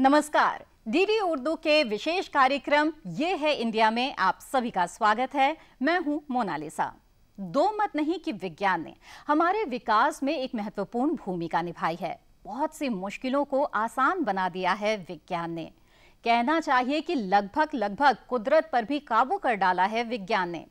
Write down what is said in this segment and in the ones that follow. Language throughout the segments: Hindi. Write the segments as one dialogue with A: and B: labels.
A: नमस्कार। डीडी उर्दू के विशेष कार्यक्रम ये है इंडिया में आप सभी का स्वागत है। मैं हूं मोनालिसा। दो मत नहीं कि विज्ञान ने हमारे विकास में एक महत्वपूर्ण भूमिका निभाई है। बहुत सी मुश्किलों को आसान बना दिया है विज्ञान ने। कहना चाहिए कि लगभग कुदरत पर भी काबू कर डाला है विज्ञान ने।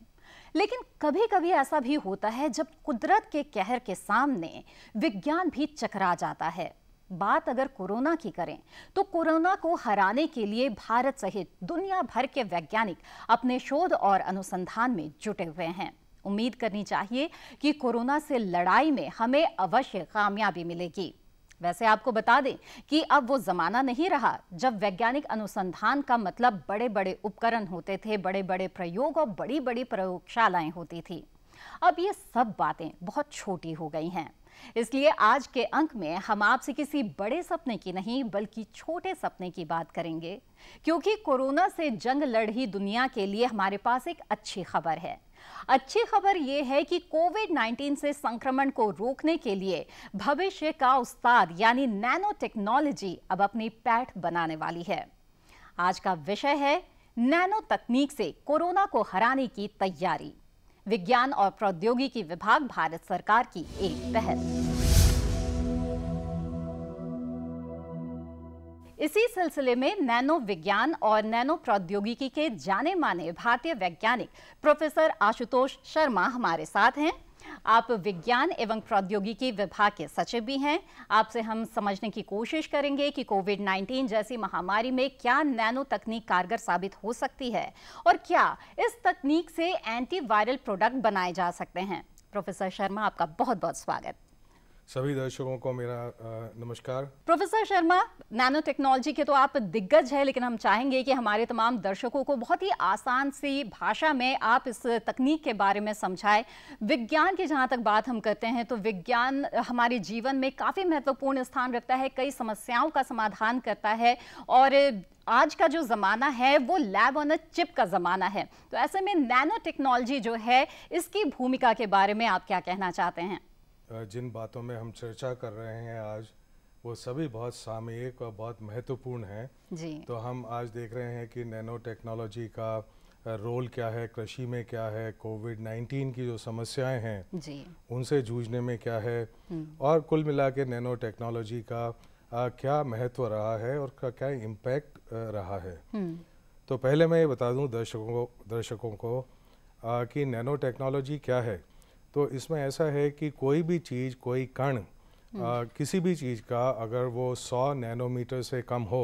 A: लेकिन कभी कभी ऐसा भी होता है जब कुदरत के कहर के सामने विज्ञान भी चकरा जाता है। बात अगर कोरोना की करें तो कोरोना को हराने के लिए भारत सहित दुनिया भर के वैज्ञानिक अपने शोध और अनुसंधान में जुटे हुए हैं। उम्मीद करनी चाहिए कि कोरोना से लड़ाई में हमें अवश्य कामयाबी मिलेगी। वैसे आपको बता दें कि अब वो जमाना नहीं रहा जब वैज्ञानिक अनुसंधान का मतलब बड़े बड़े उपकरण होते थे, बड़े बड़े प्रयोग और बड़ी बड़ी प्रयोगशालाएं होती थी। अब ये सब बातें बहुत छोटी हो गई हैं। इसलिए आज के अंक में हम आपसे किसी बड़े सपने की नहीं बल्कि छोटे सपने की बात करेंगे, क्योंकि कोरोना से जंग लड़ रही दुनिया के लिए हमारे पास एक अच्छी खबर है। अच्छी खबर यह है कि कोविड-19 से संक्रमण को रोकने के लिए भविष्य का उस्ताद यानी नैनो टेक्नोलॉजी अब अपनी पैठ बनाने वाली है। आज का विषय है नैनो तकनीक से कोरोना को हराने की तैयारी। विज्ञान और प्रौद्योगिकी विभाग भारत सरकार की एक पहल। इसी सिलसिले में नैनो विज्ञान और नैनो प्रौद्योगिकी के जाने माने भारतीय वैज्ञानिक प्रोफेसर आशुतोष शर्मा हमारे साथ हैं। आप विज्ञान एवं प्रौद्योगिकी विभाग के सचिव भी हैं। आपसे हम समझने की कोशिश करेंगे कि कोविड-19 जैसी महामारी में क्या नैनो तकनीक कारगर साबित हो सकती है और क्या इस तकनीक से एंटीवायरल प्रोडक्ट बनाए जा सकते हैं। प्रोफेसर शर्मा, आपका बहुत बहुत स्वागत।
B: सभी दर्शकों को मेरा नमस्कार।
A: प्रोफेसर शर्मा, नैनो टेक्नोलॉजी के तो आप दिग्गज हैं, लेकिन हम चाहेंगे कि हमारे तमाम दर्शकों को बहुत ही आसान सी भाषा में आप इस तकनीक के बारे में समझाएं। विज्ञान की जहां तक बात हम करते हैं तो विज्ञान हमारे जीवन में काफ़ी महत्वपूर्ण स्थान रखता है, कई समस्याओं का समाधान करता है और आज का जो ज़माना है वो लैब ऑन अ चिप का ज़माना है। तो ऐसे में नैनो टेक्नोलॉजी जो है इसकी भूमिका के बारे में आप क्या कहना चाहते हैं?
B: जिन बातों में हम चर्चा कर रहे हैं आज, वो सभी बहुत सामयिक और बहुत महत्वपूर्ण हैं जी। तो हम आज देख रहे हैं कि नैनो टेक्नोलॉजी का रोल क्या है, कृषि में क्या है, कोविड-19 की जो समस्याएं हैं जी, उनसे जूझने में क्या है और कुल मिला के नैनो टेक्नोलॉजी का क्या महत्व रहा है और क्या इम्पैक्ट रहा है। तो पहले मैं ये बता दूं दर्शकों को कि नैनो टेक्नोलॉजी क्या है। तो इसमें ऐसा है कि कोई भी चीज़, कोई कण किसी भी चीज़ का अगर वो 100 नैनोमीटर से कम हो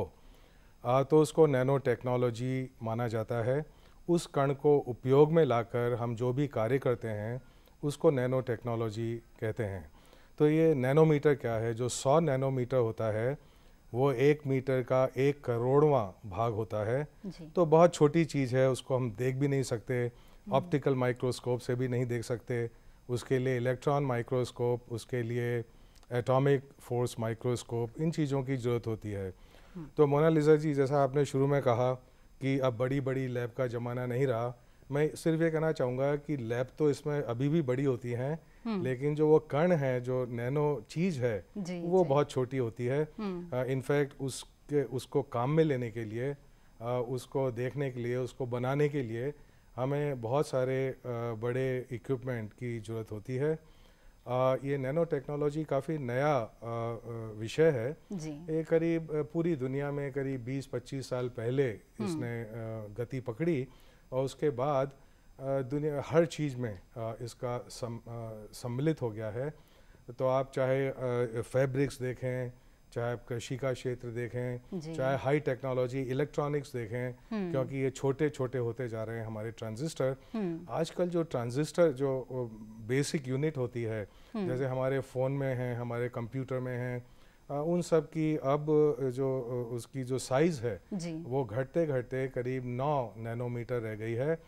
B: तो उसको नैनो टेक्नोलॉजी माना जाता है। उस कण को उपयोग में लाकर हम जो भी कार्य करते हैं उसको नैनो टेक्नोलॉजी कहते हैं। तो ये नैनोमीटर क्या है? जो 100 नैनोमीटर होता है वो 1 मीटर का 1 करोड़वां भाग होता है। तो बहुत छोटी चीज़ है, उसको हम देख भी नहीं सकते, ऑप्टिकल माइक्रोस्कोप से भी नहीं देख सकते। उसके लिए इलेक्ट्रॉन माइक्रोस्कोप, उसके लिए एटॉमिक फोर्स माइक्रोस्कोप, इन चीज़ों की ज़रूरत होती है। तो मोनालिसा जी, जैसा आपने शुरू में कहा कि अब बड़ी बड़ी लैब का ज़माना नहीं रहा, मैं सिर्फ ये कहना चाहूँगा कि लैब तो इसमें अभी भी बड़ी होती हैं, लेकिन जो वो कण है, जो नैनो चीज़ है वो बहुत छोटी होती है। इनफैक्ट उसको काम में लेने के लिए, उसको देखने के लिए, उसको बनाने के लिए हमें बहुत सारे बड़े इक्विपमेंट की ज़रूरत होती है। ये नैनो टेक्नोलॉजी काफ़ी नया विषय है जी। ये करीब पूरी दुनिया में करीब 20-25 साल पहले इसने गति पकड़ी और उसके बाद दुनिया हर चीज़ में इसका सम्मिलित हो गया है। तो आप चाहे फैब्रिक्स देखें, चाहे आप कृषि का क्षेत्र देखें, चाहे हाई टेक्नोलॉजी इलेक्ट्रॉनिक्स देखें, क्योंकि ये छोटे छोटे होते जा रहे हैं हमारे ट्रांजिस्टर। आजकल जो ट्रांजिस्टर जो बेसिक यूनिट होती है, जैसे हमारे फ़ोन में है, हमारे कंप्यूटर में है, उन सब की अब जो उसकी जो साइज़ है वो घटते घटते करीब 9 नैनोमीटर रह गई है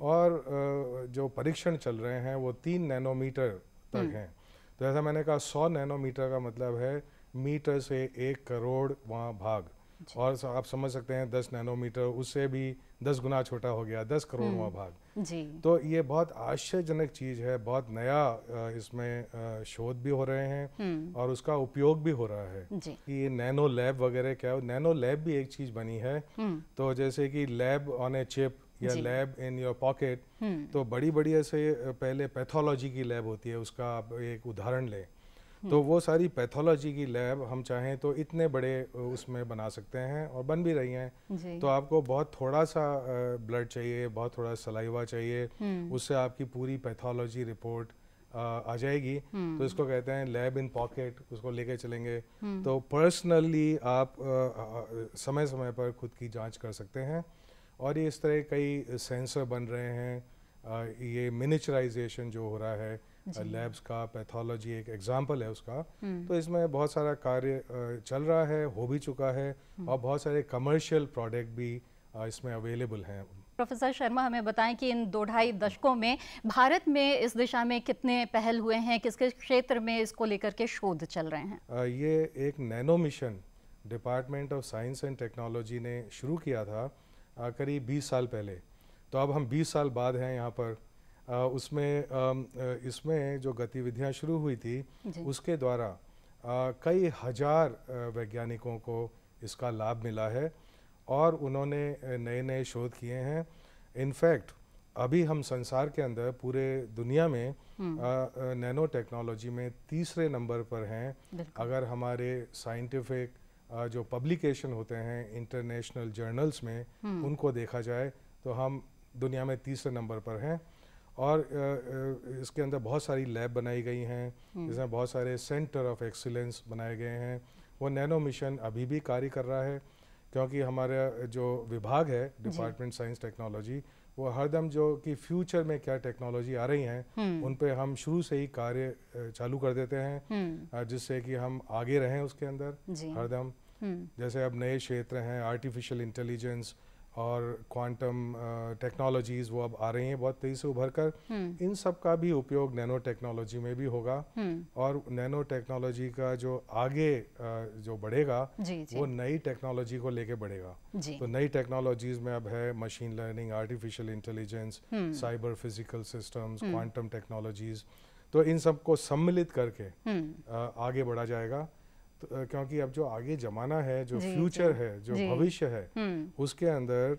B: और जो परीक्षण चल रहे हैं वो 3 नैनोमीटर तक हैं। तो ऐसा मैंने कहा 100 नैनोमीटर का मतलब है मीटर से 1 करोड़ वहाँ भाग। और आप समझ सकते हैं 10 नैनोमीटर उससे भी 10 गुना छोटा हो गया, 10 करोड़वां भाग
A: जी।
B: तो ये बहुत आश्चर्यजनक चीज़ है, बहुत नया इसमें शोध भी हो रहे हैं और उसका उपयोग भी हो रहा है कि ये नैनो लैब वगैरह क्या है। नैनो लैब भी एक चीज़ बनी है, तो जैसे कि लैब ऑन ए चिप या लैब इन योर पॉकेट, तो बड़ी बड़ी ऐसे पहले पैथोलॉजी की लैब होती है, उसका आप एक उदाहरण लें तो वो सारी पैथोलॉजी की लैब हम चाहें तो इतने बड़े उसमें बना सकते हैं और बन भी रही हैं। तो आपको बहुत थोड़ा सा ब्लड चाहिए, बहुत थोड़ा सलाइवा चाहिए, उससे आपकी पूरी पैथोलॉजी रिपोर्ट आ जाएगी। तो इसको कहते हैं लैब इन पॉकेट, उसको लेके चलेंगे तो पर्सनली आप समय समय पर खुद की जांच कर सकते हैं। और ये इस तरह कई सेंसर बन रहे हैं, ये मिनिचराइजेशन जो हो रहा है लैब्स का, पैथोलॉजी एक एग्जाम्पल है उसका। तो इसमें बहुत सारा कार्य चल रहा है, हो भी चुका है और बहुत सारे कमर्शियल प्रोडक्ट भी इसमें अवेलेबल हैं।
A: प्रोफेसर शर्मा, हमें बताएं कि इन 2-2.5 दशकों में भारत में इस दिशा में कितने पहल हुए हैं, किसके क्षेत्र में इसको लेकर के शोध चल रहे हैं?
B: ये एक nano mission department of science and technology ने शुरू किया था करीब 20 साल पहले। तो अब हम 20 साल बाद हैं यहाँ पर। इसमें जो गतिविधियाँ शुरू हुई थी उसके द्वारा कई हजार वैज्ञानिकों को इसका लाभ मिला है और उन्होंने नए नए शोध किए हैं। इनफैक्ट अभी हम संसार के अंदर पूरे दुनिया में नैनो टेक्नोलॉजी में तीसरे नंबर पर हैं। अगर हमारे साइंटिफिक जो पब्लिकेशन होते हैं इंटरनेशनल जर्नल्स में उनको देखा जाए तो हम दुनिया में तीसरे नंबर पर हैं। और इसके अंदर बहुत सारी लैब बनाई गई हैं, इसमें बहुत सारे सेंटर ऑफ एक्सीलेंस बनाए गए हैं। वो नैनो मिशन अभी भी कार्य कर रहा है क्योंकि हमारा जो विभाग है डिपार्टमेंट साइंस टेक्नोलॉजी, वो हरदम जो कि फ्यूचर में क्या टेक्नोलॉजी आ रही हैं उन पे हम शुरू से ही कार्य चालू कर देते हैं जिससे कि हम आगे रहें उसके अंदर हरदम। जैसे अब नए क्षेत्र हैं आर्टिफिशियल इंटेलिजेंस और क्वांटम टेक्नोलॉजीज़, वो अब आ रही हैं बहुत तेज़ी से उभर कर। इन सब का भी उपयोग नैनो टेक्नोलॉजी में भी होगा और नैनो टेक्नोलॉजी का जो आगे जो बढ़ेगा वो नई टेक्नोलॉजी को लेके बढ़ेगा। तो नई टेक्नोलॉजीज़ में अब है machine learning, artificial intelligence, cyber physical systems, quantum technologies. तो इन सब को सम्मिलित करके आगे बढ़ा जाएगा। तो, क्योंकि अब जो आगे जमाना है, जो फ्यूचर है, जो भविष्य है, उसके अंदर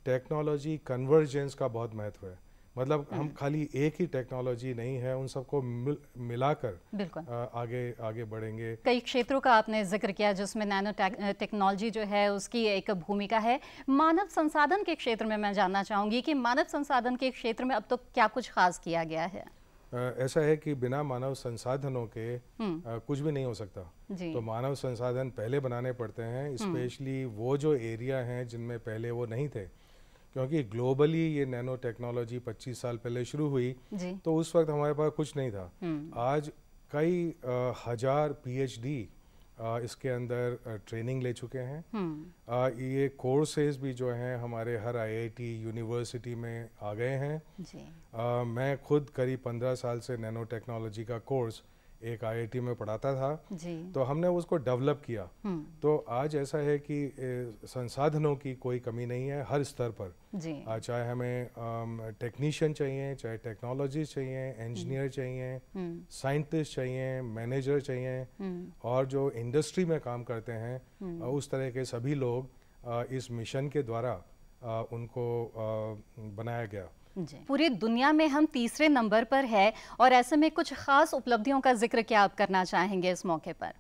B: टेक्नोलॉजी कन्वर्जेंस का बहुत महत्व है। मतलब हम खाली एक ही टेक्नोलॉजी नहीं है, उन सबको मिलाकर आगे आगे बढ़ेंगे।
A: कई क्षेत्रों का आपने जिक्र किया जिसमें नैनो टेक्नोलॉजी जो है उसकी एक भूमिका है। मानव संसाधन के क्षेत्र में मैं जानना चाहूँगी कि मानव संसाधन के क्षेत्र में अब तो क्या कुछ खास किया गया है?
B: ऐसा है कि बिना मानव संसाधनों के कुछ भी नहीं हो सकता। तो मानव संसाधन पहले बनाने पड़ते हैं, स्पेशली वो जो एरिया हैं जिनमें पहले वो नहीं थे। क्योंकि ग्लोबली ये नैनो टेक्नोलॉजी 25 साल पहले शुरू हुई तो उस वक्त हमारे पास कुछ नहीं था। आज कई हजार PhD इसके अंदर ट्रेनिंग ले चुके हैं। ये कोर्सेज भी जो हैं हमारे हर IIT यूनिवर्सिटी में आ गए हैं। मैं खुद करीब 15 साल से नैनो टेक्नोलॉजी का कोर्स एक IIT में पढ़ाता था तो हमने उसको डेवलप किया। तो आज ऐसा है कि संसाधनों की कोई कमी नहीं है हर स्तर पर। चाहे हमें टेक्नीशियन चाहिए, चाहे टेक्नोलॉजी चाहिए, इंजीनियर चाहिए, साइंटिस्ट चाहिए, मैनेजर चाहिए और जो इंडस्ट्री में काम करते हैं उस तरह के सभी लोग इस मिशन के द्वारा उनको बनाया गया।
A: पूरी दुनिया में हम तीसरे नंबर पर है और ऐसे में कुछ खास उपलब्धियों का जिक्र क्या आप करना चाहेंगे इस मौके पर?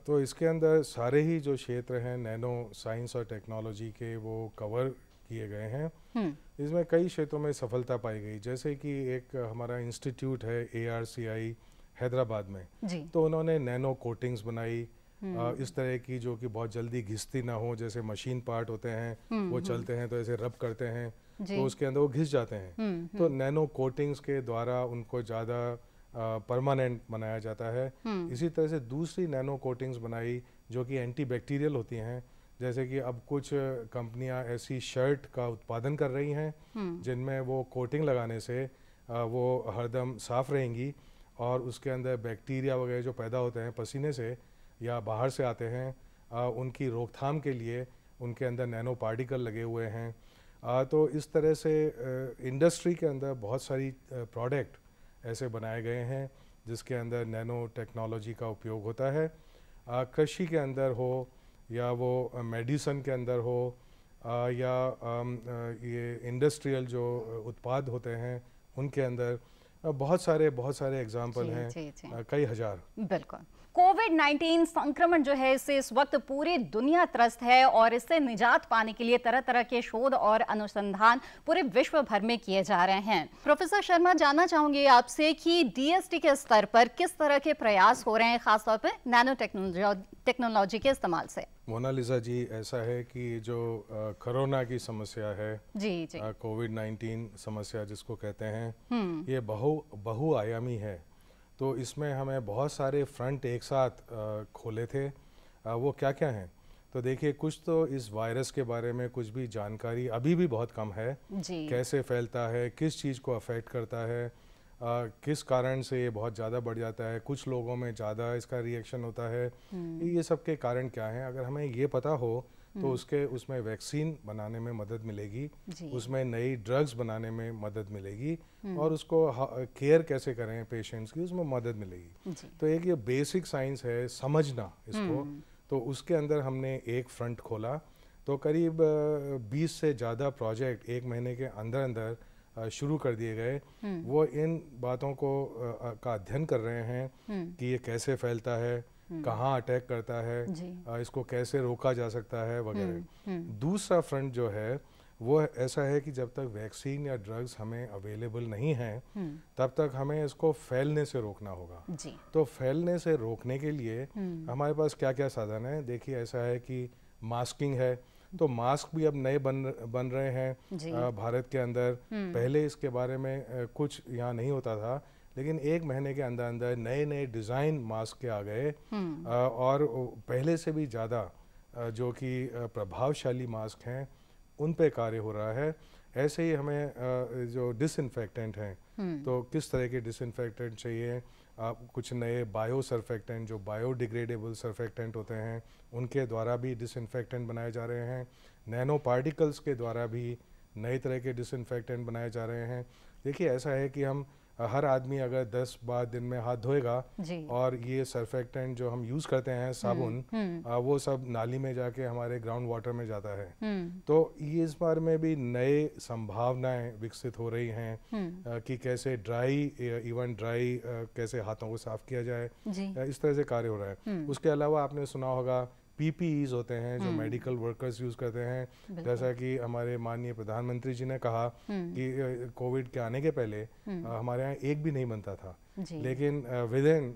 B: तो इसके अंदर सारे ही जो क्षेत्र हैं नैनो साइंस और टेक्नोलॉजी के वो कवर किए गए हैं। इसमें कई क्षेत्रों में सफलता पाई गई, जैसे कि एक हमारा इंस्टीट्यूट है ARCI हैदराबाद में, तो उन्होंने नैनो कोटिंग्स बनाई इस तरह की जो कि बहुत जल्दी घिसती ना हो। जैसे मशीन पार्ट होते हैं वो चलते हैं तो ऐसे रब करते हैं तो उसके अंदर वो घिस जाते हैं। तो नैनो कोटिंग्स के द्वारा उनको ज़्यादा परमानेंट बनाया जाता है। इसी तरह से दूसरी नैनो कोटिंग्स बनाई जो कि एंटी बैक्टीरियल होती हैं। जैसे कि अब कुछ कंपनियां ऐसी शर्ट का उत्पादन कर रही हैं जिनमें वो कोटिंग लगाने से वो हरदम साफ रहेंगी और उसके अंदर बैक्टीरिया वगैरह जो पैदा होते हैं पसीने से या बाहर से आते हैं उनकी रोकथाम के लिए उनके अंदर नैनो पार्टिकल लगे हुए हैं। तो इस तरह से इंडस्ट्री के अंदर बहुत सारी प्रोडक्ट ऐसे बनाए गए हैं जिसके अंदर नैनो टेक्नोलॉजी का उपयोग होता है। कृषि के अंदर हो या वो मेडिसिन के अंदर हो या ये इंडस्ट्रियल जो उत्पाद होते हैं उनके अंदर बहुत सारे एग्जाम्पल हैं, कई हजार।
A: बिल्कुल। कोविड-19 संक्रमण जो है इससे इस वक्त पूरी दुनिया त्रस्त है और इससे निजात पाने के लिए तरह तरह के शोध और अनुसंधान पूरे विश्व भर में किए जा रहे हैं। प्रोफेसर शर्मा, जानना चाहूंगी आपसे कि डीएसटी के स्तर पर किस तरह के प्रयास हो रहे हैं खासतौर पर नैनो टेक्नोलॉजी के इस्तेमाल से?
B: मोनालिसा जी, ऐसा है कि जो कोरोना की समस्या है,
A: जी
B: कोविड-19 समस्या जिसको कहते हैं, ये बहुआयामी है। तो इसमें हमें बहुत सारे फ्रंट एक साथ खोले थे। वो क्या क्या हैं? तो देखिए, कुछ तो इस वायरस के बारे में कुछ भी जानकारी अभी भी बहुत कम है। कैसे फैलता है, किस चीज़ को अफेक्ट करता है, किस कारण से ये बहुत ज़्यादा बढ़ जाता है, कुछ लोगों में ज़्यादा इसका रिएक्शन होता है, ये सब के कारण क्या हैं। अगर हमें ये पता हो तो उसमें वैक्सीन बनाने में मदद मिलेगी, उसमें नई ड्रग्स बनाने में मदद मिलेगी और उसको केयर कैसे करें पेशेंट्स की, उसमें मदद मिलेगी। तो एक ये बेसिक साइंस है, समझना इसको। तो उसके अंदर हमने एक फ्रंट खोला। तो करीब 20 से ज़्यादा प्रोजेक्ट एक महीने के अंदर अंदर शुरू कर दिए गए। वो इन बातों को का अध्ययन कर रहे हैं कि ये कैसे फैलता है, कहाँ अटैक करता है, इसको कैसे रोका जा सकता है वगैरह। दूसरा फ्रंट जो है वो ऐसा है कि जब तक वैक्सीन या ड्रग्स हमें अवेलेबल नहीं हैं तब तक हमें इसको फैलने से रोकना होगा। तो फैलने से रोकने के लिए हमारे पास क्या क्या साधन है? देखिए, ऐसा है कि मास्किंग है। तो मास्क भी अब नए बन रहे हैं भारत के अंदर। पहले इसके बारे में कुछ यहाँ नहीं होता था, लेकिन एक महीने के अंदर अंदर नए नए डिज़ाइन मास्क के आ गए और पहले से भी ज़्यादा जो कि प्रभावशाली मास्क हैं उन पे कार्य हो रहा है। ऐसे ही हमें जो डिसइंफेक्टेंट हैं, तो किस तरह के डिसइंफेक्टेंट चाहिए, कुछ नए बायो सर्फेक्टेंट जो बायोडिग्रेडेबल सर्फेक्टेंट होते हैं उनके द्वारा भी डिसइंफेक्टेंट बनाए जा रहे हैं। नैनो पार्टिकल्स के द्वारा भी नए तरह के डिसइंफेक्टेंट बनाए जा रहे हैं। देखिए, ऐसा है कि हम हर आदमी अगर 10 बार दिन में हाथ धोएगा और ये सर्फेक्टेंट जो हम यूज़ करते हैं साबुन, वो सब नाली में जाके हमारे ग्राउंड वाटर में जाता है। तो ये इस बार में भी नए संभावनाएं विकसित हो रही हैं कि कैसे इवन ड्राई कैसे हाथों को साफ किया जाए, इस तरह से कार्य हो रहा है। उसके अलावा आपने सुना होगा PPEs होते हैं जो मेडिकल वर्कर्स यूज़ करते हैं। जैसा कि हमारे माननीय प्रधानमंत्री जी ने कहा कि कोविड के आने के पहले हमारे यहाँ एक भी नहीं बनता था, लेकिन विद इन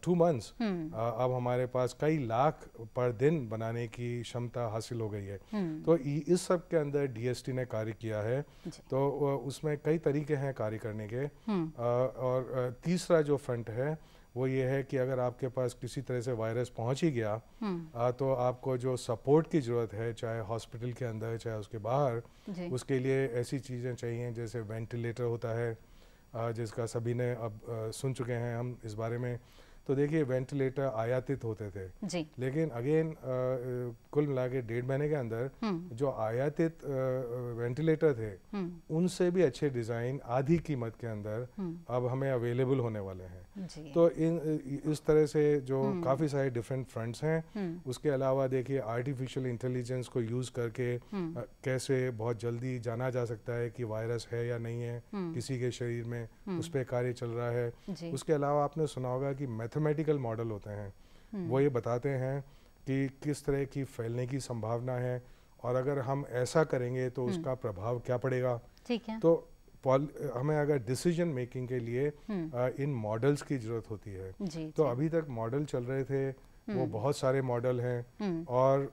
B: 2 months अब हमारे पास कई लाख पर दिन बनाने की क्षमता हासिल हो गई है। तो इस सब के अंदर DST ने कार्य किया है। तो उसमें कई तरीके हैं कार्य करने के। और तीसरा जो फ्रंट है वो ये है कि अगर आपके पास किसी तरह से वायरस पहुंच ही गया तो आपको जो सपोर्ट की ज़रूरत है, चाहे हॉस्पिटल के अंदर चाहे उसके बाहर, उसके लिए ऐसी चीज़ें चाहिए जैसे वेंटिलेटर होता है, जिसका सभी ने अब सुन चुके हैं हम इस बारे में। तो देखिए, वेंटिलेटर आयातित होते थे, लेकिन अगेन कुल मिला के 1.5 महीने के अंदर जो आयातित वेंटिलेटर थे उनसे भी अच्छे डिज़ाइन आधी कीमत के अंदर अब हमें अवेलेबल होने वाले हैं। तो इस तरह से जो काफ़ी सारे डिफरेंट फ्रंट्स हैं। उसके अलावा देखिए, आर्टिफिशियल इंटेलिजेंस को यूज़ करके कैसे बहुत जल्दी जाना जा सकता है कि वायरस है या नहीं है किसी के शरीर में, उस पर कार्य चल रहा है। उसके अलावा आपने सुना होगा कि मैथमेटिकल मॉडल होते हैं, वो ये बताते हैं कि किस तरह की फैलने की संभावना है और अगर हम ऐसा करेंगे तो उसका प्रभाव क्या पड़ेगा।
A: ठीक है। तो
B: हमें अगर डिसीजन मेकिंग के लिए इन मॉडल्स की ज़रूरत होती है। तो अभी तक मॉडल चल रहे थे, वो बहुत सारे मॉडल हैं और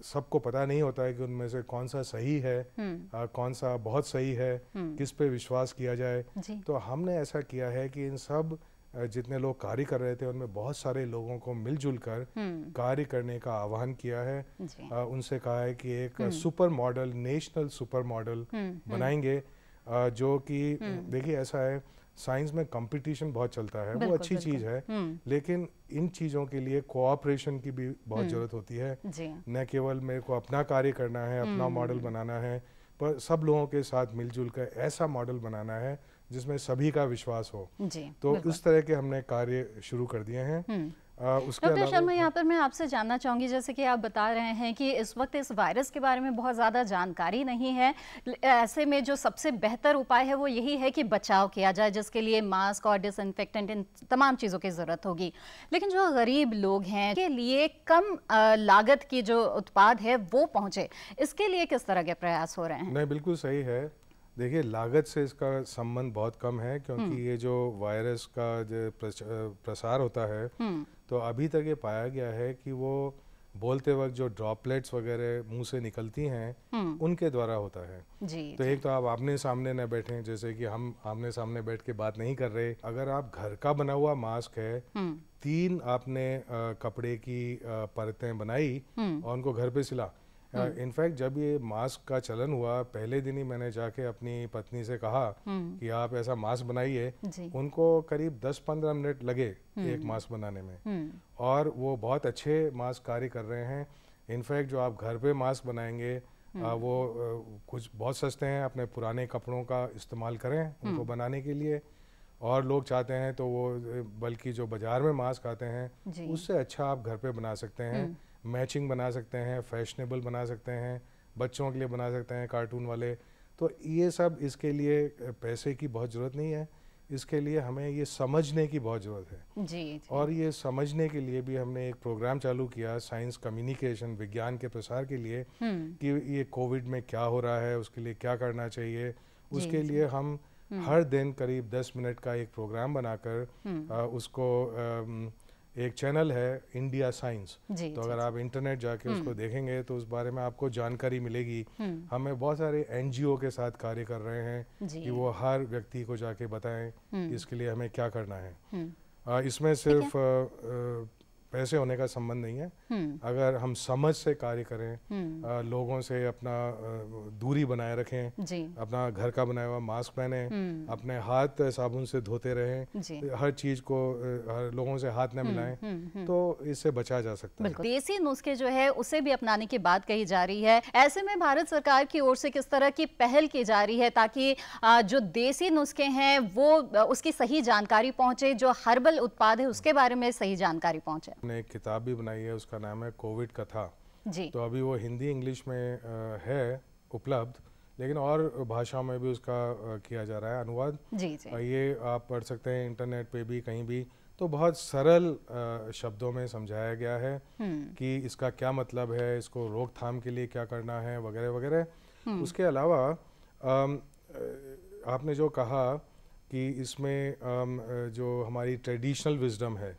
B: सबको पता नहीं होता है कि उनमें से कौन सा सही है, कौन सा बहुत सही है, किस पे विश्वास किया जाए। तो हमने ऐसा किया है कि इन सब जितने लोग कार्य कर रहे थे उनमें बहुत सारे लोगों को मिलजुल कर कार्य करने का आह्वान किया है। उनसे कहा है कि एक super model, national super model बनाएंगे जो कि देखिए, ऐसा है साइंस में कंपटीशन बहुत चलता है, वो अच्छी चीज़ है, लेकिन इन चीज़ों के लिए कोऑपरेशन की भी बहुत ज़रूरत होती है। न केवल मेरे को अपना कार्य करना है, अपना मॉडल बनाना है, पर सब लोगों के साथ मिलजुल कर ऐसा मॉडल बनाना है जिसमें सभी का विश्वास हो। तो इस तरह के हमने कार्य शुरू कर दिए हैं।
A: डॉक्टर शर्मा, यहाँ पर मैं आपसे जानना चाहूँगी, जैसे कि आप बता रहे हैं कि इस वक्त इस वायरस के बारे में बहुत ज़्यादा जानकारी नहीं है, ऐसे में जो सबसे बेहतर उपाय है वो यही है कि बचाव किया जाए, जिसके लिए मास्क और डिसइंफेक्टेंट, इन तमाम चीज़ों की ज़रूरत होगी। लेकिन जो गरीब लोग हैं के लिए कम लागत की जो उत्पाद है वो पहुँचे, इसके लिए किस तरह के प्रयास हो रहे हैं?
B: नहीं, बिल्कुल सही है। देखिए, लागत से इसका संबंध बहुत कम है, क्योंकि ये जो वायरस का जो प्रसार होता है, तो अभी तक ये पाया गया है कि वो बोलते वक्त जो ड्रॉपलेट्स वगैरह मुंह से निकलती हैं उनके द्वारा होता है। तो एक तो आप आमने सामने न बैठें, जैसे कि हम आमने सामने बैठ के बात नहीं कर रहे। अगर आप घर का बना हुआ मास्क है, 3 आपने कपड़े की परतें बनाई और उनको घर पे सिला। इनफैक्ट जब ये मास्क का चलन हुआ, पहले दिन ही मैंने जाके अपनी पत्नी से कहा कि आप ऐसा मास्क बनाइए। उनको करीब 10-15 मिनट लगे एक मास्क बनाने में, और वो बहुत अच्छे मास्क कार्य कर रहे हैं। इनफैक्ट जो आप घर पे मास्क बनाएंगे वो कुछ बहुत सस्ते हैं, अपने पुराने कपड़ों का इस्तेमाल करें उनको बनाने के लिए। और लोग चाहते हैं तो वो बल्कि जो बाजार में मास्क आते हैं उससे अच्छा आप घर पे बना सकते हैं, मैचिंग बना सकते हैं, फैशनेबल बना सकते हैं, बच्चों के लिए बना सकते हैं, कार्टून वाले। तो ये सब, इसके लिए पैसे की बहुत ज़रूरत नहीं है, इसके लिए हमें ये समझने की बहुत ज़रूरत है। जी। और ये समझने के लिए भी हमने एक प्रोग्राम चालू किया, साइंस कम्युनिकेशन, विज्ञान के प्रसार के लिए, कि ये कोविड में क्या हो रहा है, उसके लिए क्या करना चाहिए। उसके लिए हम हर दिन करीब 10 मिनट का एक प्रोग्राम बनाकर उसको एक चैनल है इंडिया साइंस, तो अगर आप इंटरनेट जाके उसको देखेंगे तो उस बारे में आपको जानकारी मिलेगी। हमें बहुत सारे एनजीओ के साथ कार्य कर रहे हैं कि वो हर व्यक्ति को जाके बताएं कि इसके लिए हमें क्या करना है। इसमें सिर्फ पैसे होने का संबंध नहीं है, अगर हम समझ से कार्य करें, लोगों से अपना दूरी बनाए रखें, अपना घर का बनाया हुआ मास्क पहने, अपने हाथ साबुन से धोते रहें, हर चीज को हर लोगों से हाथ न मिलाएं, तो इससे बचा जा सकता है।
A: देसी नुस्खे जो है उसे भी अपनाने की बात कही जा रही है। ऐसे में भारत सरकार की ओर से किस तरह की पहल की जा रही है ताकि जो देसी नुस्खे हैं वो उसकी सही जानकारी पहुंचे, जो हर्बल उत्पाद है उसके बारे में सही जानकारी पहुंचे?
B: ने एक किताब भी बनाई है, उसका नाम है कोविड कथा जी। तो अभी वो हिंदी इंग्लिश में है उपलब्ध, लेकिन और भाषाओं में भी उसका किया जा रहा है अनुवाद जी। ये आप पढ़ सकते हैं इंटरनेट पे भी, कहीं भी। तो बहुत सरल शब्दों में समझाया गया है कि इसका क्या मतलब है, इसको रोकथाम के लिए क्या करना है, वगैरह वगैरह। उसके अलावा आपने जो कहा कि इसमें जो हमारी ट्रेडिशनल विजडम है,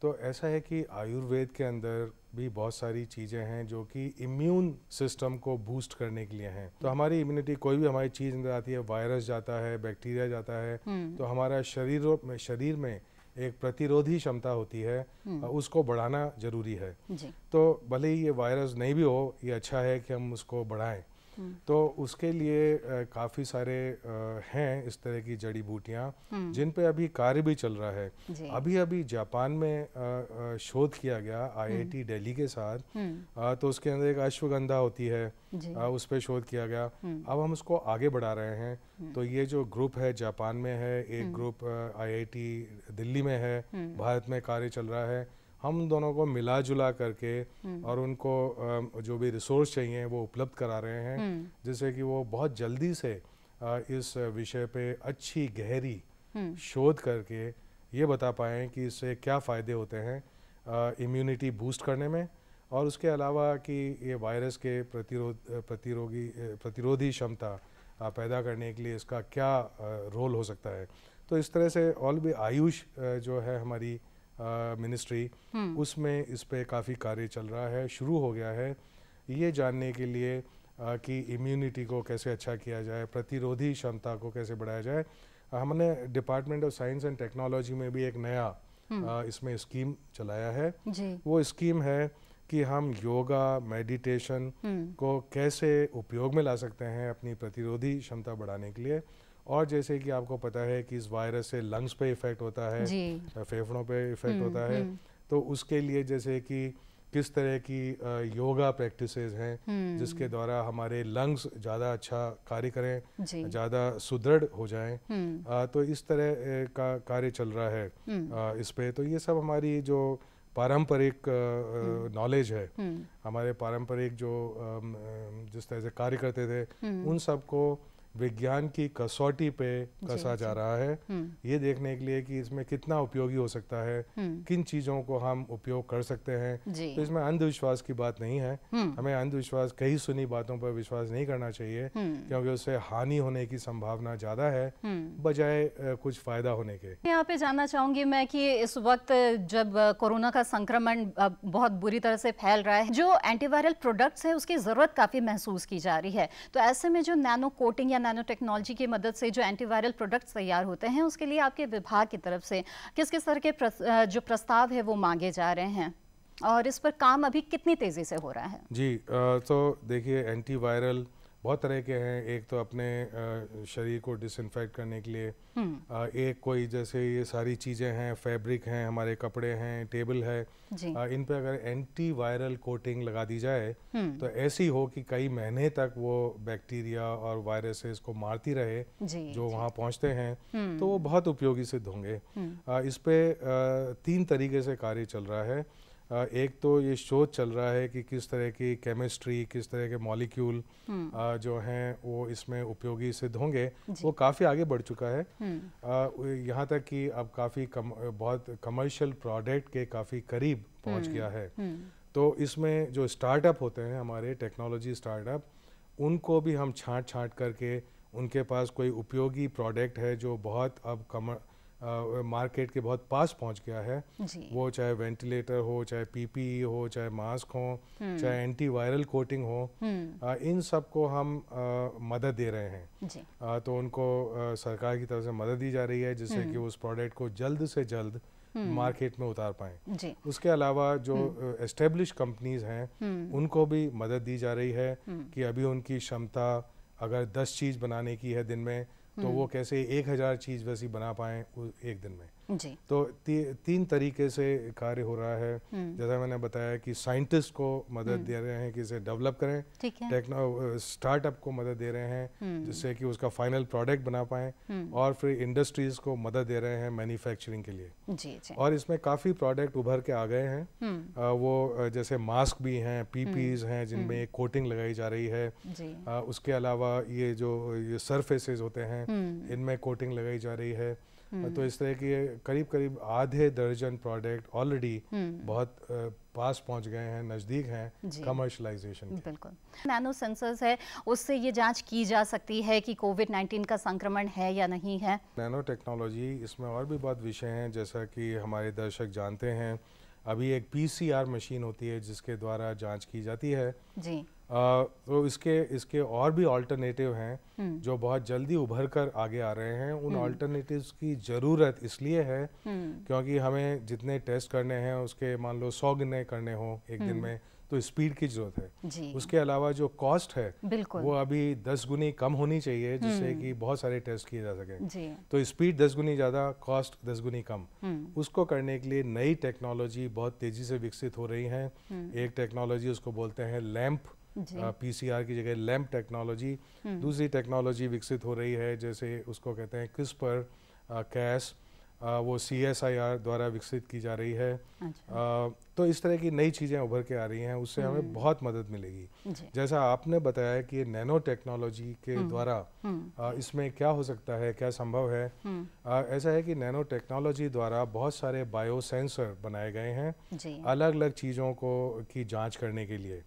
B: तो ऐसा है कि आयुर्वेद के अंदर भी बहुत सारी चीज़ें हैं जो कि इम्यून सिस्टम को बूस्ट करने के लिए हैं। तो हमारी इम्यूनिटी, कोई भी हमारी चीज़ अंदर आती है, वायरस जाता है, बैक्टीरिया जाता है, तो हमारा शरीर में एक प्रतिरोधी क्षमता होती है, उसको बढ़ाना जरूरी है। तो भले ही ये वायरस नहीं भी हो, ये अच्छा है कि हम उसको बढ़ाएं। तो उसके लिए काफ़ी सारे हैं इस तरह की जड़ी बूटियां जिन पे अभी कार्य भी चल रहा है। अभी जापान में शोध किया गया IIT दिल्ली के साथ, तो उसके अंदर एक अश्वगंधा होती है, उस पर शोध किया गया। अब हम उसको आगे बढ़ा रहे हैं। तो ये जो ग्रुप है जापान में है, एक ग्रुप IIT दिल्ली में है, भारत में कार्य चल रहा है। हम दोनों को मिला जुला करके और उनको जो भी रिसोर्स चाहिए वो उपलब्ध करा रहे हैं, जिससे कि वो बहुत जल्दी से इस विषय पे अच्छी गहरी शोध करके ये बता पाएँ कि इससे क्या फ़ायदे होते हैं इम्यूनिटी बूस्ट करने में, और उसके अलावा कि ये वायरस के प्रतिरोधी क्षमता पैदा करने के लिए इसका क्या रोल हो सकता है। तो इस तरह से और भी आयुष जो है हमारी मिनिस्ट्री, उसमें इस पे काफ़ी कार्य चल रहा है, शुरू हो गया है, ये जानने के लिए कि इम्यूनिटी को कैसे अच्छा किया जाए, प्रतिरोधी क्षमता को कैसे बढ़ाया जाए। हमने department of science and technology में भी एक नया इसमें स्कीम चलाया है जी। वो स्कीम है कि हम योगा, मेडिटेशन को कैसे उपयोग में ला सकते हैं अपनी प्रतिरोधी क्षमता बढ़ाने के लिए, और जैसे कि आपको पता है कि इस वायरस से लंग्स पे इफ़ेक्ट होता है, फेफड़ों पे इफ़ेक्ट होता है, तो उसके लिए जैसे कि किस तरह की योगा प्रैक्टिसेस हैं जिसके द्वारा हमारे लंग्स ज़्यादा अच्छा कार्य करें, ज़्यादा सुदृढ़ हो जाएं, तो इस तरह का कार्य चल रहा है इस पे। तो ये सब हमारी जो पारंपरिक नॉलेज है, हमारे पारंपरिक जो जिस तरह से कार्य करते थे, उन सब को विज्ञान की कसौटी पे कसा जा रहा है, ये देखने के लिए कि इसमें कितना उपयोगी हो सकता है, किन चीज़ों को हम उपयोग कर सकते हैं। तो इसमें अंधविश्वास की बात नहीं है, हमें अंधविश्वास, कई सुनी बातों पर विश्वास नहीं करना चाहिए, क्योंकि उससे हानि होने की संभावना ज़्यादा है बजाय कुछ फ़ायदा होने के।
A: यहाँ पे जानना चाहूँगी मैं कि इस वक्त जब कोरोना का संक्रमण बहुत बुरी तरह से फैल रहा है, जो एंटीवायरल प्रोडक्ट्स है उसकी ज़रूरत काफ़ी महसूस की जा रही है, तो ऐसे में जो नैनो कोटिंग या नैनो टेक्नोलॉजी की मदद से जो एंटीवायरल प्रोडक्ट्स तैयार होते हैं, उसके लिए आपके विभाग की तरफ से किस किस तरह के जो प्रस्ताव है वो मांगे जा रहे हैं और इस पर काम अभी कितनी तेज़ी से हो रहा है?
B: जी, तो देखिए एंटीवायरल बहुत तरह के हैं। एक तो अपने शरीर को डिसइंफेक्ट करने के लिए, एक कोई जैसे ये सारी चीज़ें हैं, फैब्रिक हैं, हमारे कपड़े हैं, टेबल है, इन पे अगर एंटी वायरल कोटिंग लगा दी जाए तो ऐसी हो कि कई महीने तक वो बैक्टीरिया और वायरसेस को मारती रहे जो वहाँ पहुँचते हैं, तो वो बहुत उपयोगी सिद्ध होंगे। इस पे 3 तरीके से कार्य चल रहा है। एक तो ये शोध चल रहा है कि किस तरह की केमिस्ट्री, किस तरह के मॉलिक्यूल जो हैं वो इसमें उपयोगी सिद्ध होंगे, वो काफ़ी आगे बढ़ चुका है। यहाँ तक कि अब काफ़ी बहुत कमर्शियल प्रोडक्ट के काफ़ी करीब पहुँच गया है। तो इसमें जो स्टार्टअप होते हैं, हमारे टेक्नोलॉजी स्टार्टअप, उनको भी हम छांट करके उनके पास कोई उपयोगी प्रोडक्ट है जो बहुत अब मार्केट के बहुत पास पहुंच गया है, वो चाहे वेंटिलेटर हो, चाहे पीपीई हो, चाहे मास्क हो, चाहे एंटीवायरल कोटिंग हो, इन सब को हम मदद दे रहे हैं। तो उनको सरकार की तरफ से मदद दी जा रही है जिससे कि उस प्रोडक्ट को जल्द से जल्द मार्केट में उतार पाएं। उसके अलावा जो एस्टेब्लिश कंपनीज हैं उनको भी मदद दी जा रही है कि अभी उनकी क्षमता अगर 10 चीज़ बनाने की है दिन में, तो वो कैसे 1000 चीज़ वैसी बना पाएँ एक दिन में। तो 3 तरीके से कार्य हो रहा है। जैसा मैंने बताया कि साइंटिस्ट को मदद दे रहे हैं कि इसे डेवलप करें, स्टार्टअप को मदद दे रहे हैं जिससे कि उसका फाइनल प्रोडक्ट बना पाएँ, और फिर इंडस्ट्रीज़ को मदद दे रहे हैं मैन्युफैक्चरिंग के लिए। और इसमें काफ़ी प्रोडक्ट उभर के आ गए हैं। वो जैसे मास्क भी हैं, पीपीज हैं जिनमें कोटिंग लगाई जा रही है। उसके अलावा ये जो ये सरफेसेस होते हैं इनमें कोटिंग लगाई जा रही है। तो इस तरह के करीब आधे दर्जन प्रोडक्ट ऑलरेडी बहुत पास पहुंच गए हैं, नज़दीक हैं कमर्शलाइजेशन।
A: बिल्कुल। नैनो सेंसर्स है, उससे ये जांच की जा सकती है कि कोविड-19 का संक्रमण है या नहीं है।
B: नैनो टेक्नोलॉजी, इसमें और भी बहुत विषय हैं, जैसा कि हमारे दर्शक जानते हैं अभी एक पीसीआर मशीन होती है जिसके द्वारा जांच की जाती है। तो इसके और भी ऑल्टरनेटिव हैं जो बहुत जल्दी उभर कर आगे आ रहे हैं। उन ऑल्टरनेटिव्स की ज़रूरत इसलिए है क्योंकि हमें जितने टेस्ट करने हैं उसके मान लो 100 गिने करने हो एक दिन में, तो स्पीड की ज़रूरत है। उसके अलावा जो कॉस्ट है वो अभी 10 गुनी कम होनी चाहिए जिससे कि बहुत सारे टेस्ट किए जा सकें। तो स्पीड 10 गुनी ज़्यादा, कॉस्ट 10 गुनी कम। उसको करने के लिए नई टेक्नोलॉजी बहुत तेज़ी से विकसित हो रही है। एक टेक्नोलॉजी उसको बोलते हैं लैंप, पीसीआर की जगह लैंप टेक्नोलॉजी। दूसरी टेक्नोलॉजी विकसित हो रही है जैसे उसको कहते हैं क्रिस्पर कैस, वो CSIR द्वारा विकसित की जा रही है। तो इस तरह की नई चीज़ें उभर के आ रही हैं, उससे हमें बहुत मदद मिलेगी। जैसा आपने बताया कि नैनो टेक्नोलॉजी के द्वारा इसमें क्या हो सकता है, क्या संभव है। ऐसा है कि नैनो टेक्नोलॉजी द्वारा बहुत सारे बायो सेंसर बनाए गए हैं अलग अलग चीज़ों को की जांच करने के लिए।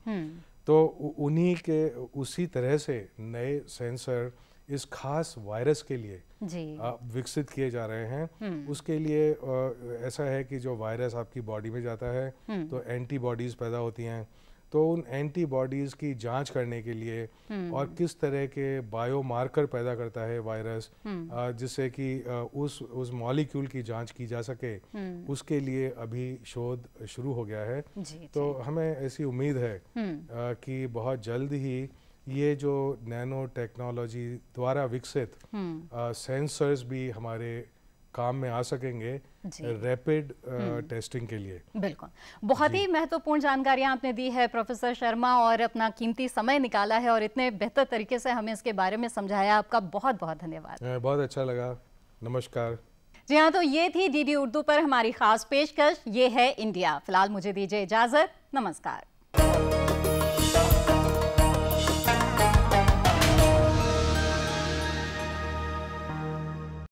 B: तो उन्हीं के उसी तरह से नए सेंसर इस खास वायरस के लिए विकसित किए जा रहे हैं। उसके लिए ऐसा है कि जो वायरस आपकी बॉडी में जाता है तो एंटीबॉडीज़ पैदा होती हैं। तो उन एंटीबॉडीज़ की जांच करने के लिए और किस तरह के बायोमार्कर पैदा करता है वायरस जिससे कि उस मॉलिक्यूल की जांच की जा सके, उसके लिए अभी शोध शुरू हो गया है। तो हमें ऐसी उम्मीद है कि बहुत जल्द ही ये जो नैनो टेक्नोलॉजी द्वारा विकसित सेंसर्स भी हमारे काम में आ सकेंगे रैपिड टेस्टिंग के लिए।
A: बिल्कुल, बहुत ही महत्वपूर्ण जानकारियां आपने दी है प्रोफेसर शर्मा, और अपना कीमती समय निकाला है और इतने बेहतर तरीके से हमें इसके बारे में समझाया। आपका बहुत बहुत धन्यवाद।
B: बहुत अच्छा लगा, नमस्कार।
A: जी हाँ, तो ये थी डीडी उर्दू पर हमारी खास पेशकश, ये है इंडिया। फिलहाल मुझे दीजिए इजाजत, नमस्कार।